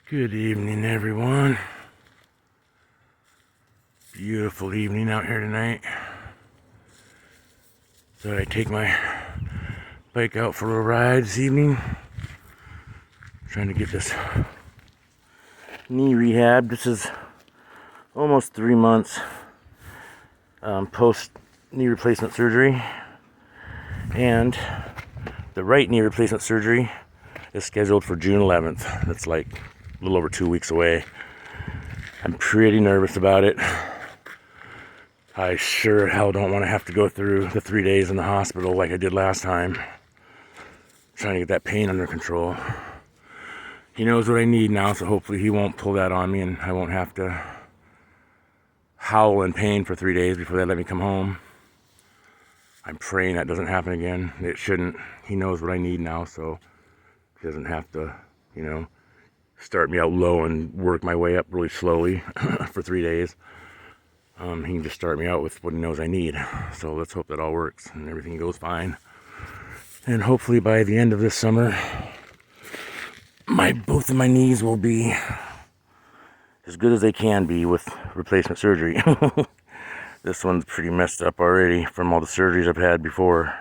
Good evening, everyone. Beautiful evening out here tonight. Thought I'd take my bike out for a ride this evening. Trying to get this knee rehab. This is almost 3 months post knee replacement surgery, and the right knee replacement surgery is scheduled for June 11th. That's like a little over 2 weeks away. I'm pretty nervous about it. I sure hell don't want to have to go through the 3 days in the hospital like I did last time, trying to get that pain under control. He knows what I need now, so hopefully he won't pull that on me and I won't have to howl in pain for 3 days before they let me come home. I'm praying that doesn't happen again. It shouldn't. He knows what I need now, so he doesn't have to, start me out low and work my way up really slowly for 3 days. He can just start me out with what he knows I need. So let's hope that all works and everything goes fine. And hopefully by the end of this summer, both of my knees will be as good as they can be with replacement surgery. This one's pretty messed up already from all the surgeries I've had before.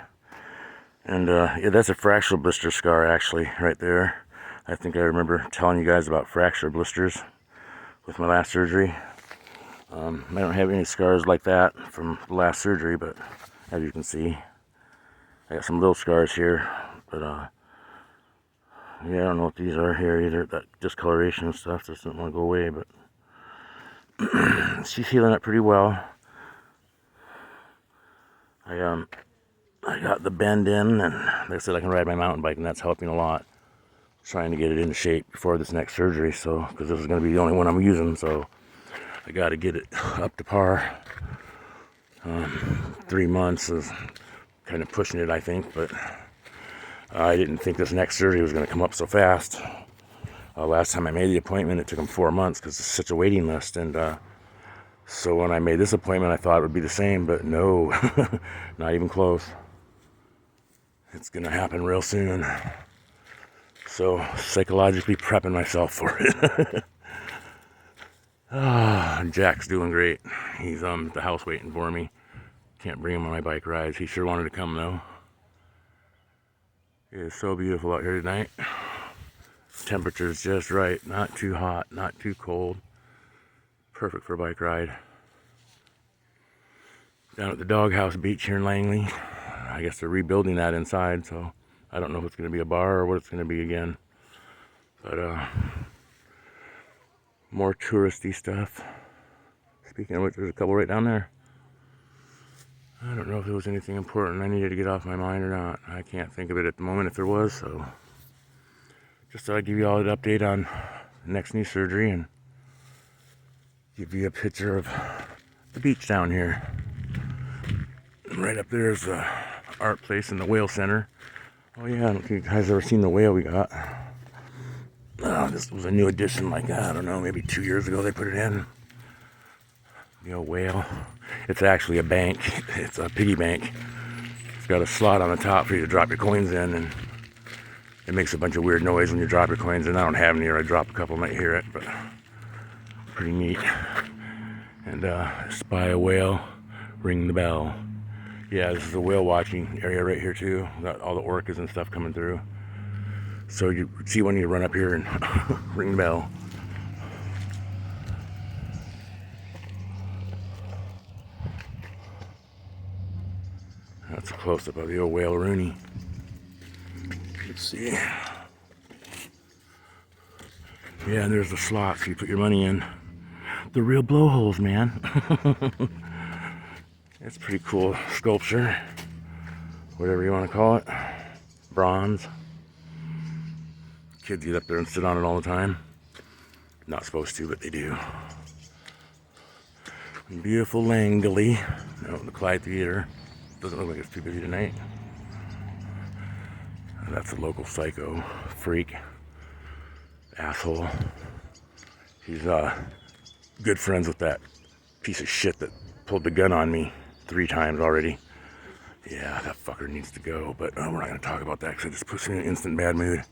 And yeah, that's a fracture blister scar actually, right there. I think I remember telling you guys about fracture blisters with my last surgery. I don't have any scars like that from the last surgery, but as you can see, I got some little scars here. But yeah, I don't know what these are here either. That discoloration and stuff just doesn't want to go away, but she's healing up pretty well. I got the bend in, and like I said, I can ride my mountain bike, and that's helping a lot. Trying to get it into shape before this next surgery, so because this is going to be the only one I'm using, so I got to get it up to par. 3 months is kind of pushing it, I think, but I didn't think this next surgery was going to come up so fast. Last time I made the appointment, it took them 4 months because it's such a waiting list, and so when I made this appointment, I thought it would be the same, but no, not even close. It's going to happen real soon. So psychologically prepping myself for it. Jack's doing great. He's at the house waiting for me. Can't bring him on my bike rides. He sure wanted to come though. It is so beautiful out here tonight. Temperature's just right. Not too hot, not too cold. Perfect for a bike ride. Down at the Doghouse Beach here in Langley. I guess they're rebuilding that inside, so I don't know if it's going to be a bar or what it's going to be again. But more touristy stuff. Speaking of which, there's a couple right down there. I don't know if there was anything important I needed to get off my mind or not. I can't think of it at the moment if there was, so just thought I'd give you all an update on the next knee surgery and give you a picture of the beach down here. Right up there is the art place in the whale center. Oh yeah, I don't think you guys ever seen the whale we got. This was a new addition, like, I don't know, maybe 2 years ago they put it in. The old whale. It's actually a bank. It's a piggy bank. It's got a slot on the top for you to drop your coins in, and it makes a bunch of weird noise when you drop your coins in. I don't have any, or I drop a couple, might hear it, but pretty neat. And spy a whale, ring the bell. Yeah, this is a whale watching area right here too. Got all the orcas and stuff coming through. So you see when you run up here and ring the bell. That's a close-up of the old whale Rooney. Let's see. Yeah, and there's the slots you put your money in. The real blowholes, man. It's pretty cool sculpture. Whatever you want to call it. Bronze. Kids get up there and sit on it all the time. Not supposed to, but they do. Beautiful Langley. Out in the Clyde Theater. Doesn't look like it's too busy tonight. That's a local psycho freak. Asshole. He's good friends with that piece of shit that pulled the gun on me 3 times already. Yeah, that fucker needs to go, but we're not going to talk about that because it just puts me in an instant bad mood.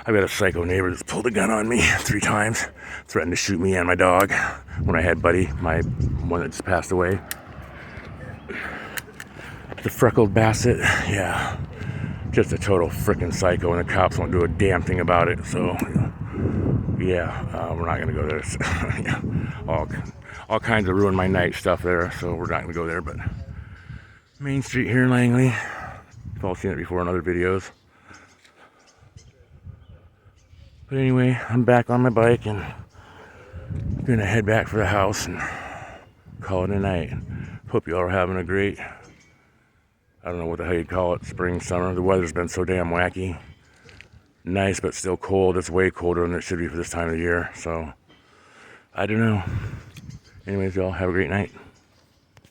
I've got a psycho neighbor that's pulled a gun on me 3 times, threatened to shoot me and my dog when I had Buddy, my one that just passed away. The freckled basset, yeah, just a total freaking psycho, and the cops won't do a damn thing about it. So, yeah, we're not gonna go there. Yeah, all kinds of ruin my night stuff there, so we're not gonna go there. But Main Street here in Langley. You've all seen it before in other videos. But anyway, I'm back on my bike and gonna head back for the house and call it a night. Hope you all are having a great, I don't know what the hell you'd call it, spring, summer. The weather's been so damn wacky. Nice, but still cold. It's way colder than it should be for this time of the year. So, I don't know. Anyways, y'all have a great night.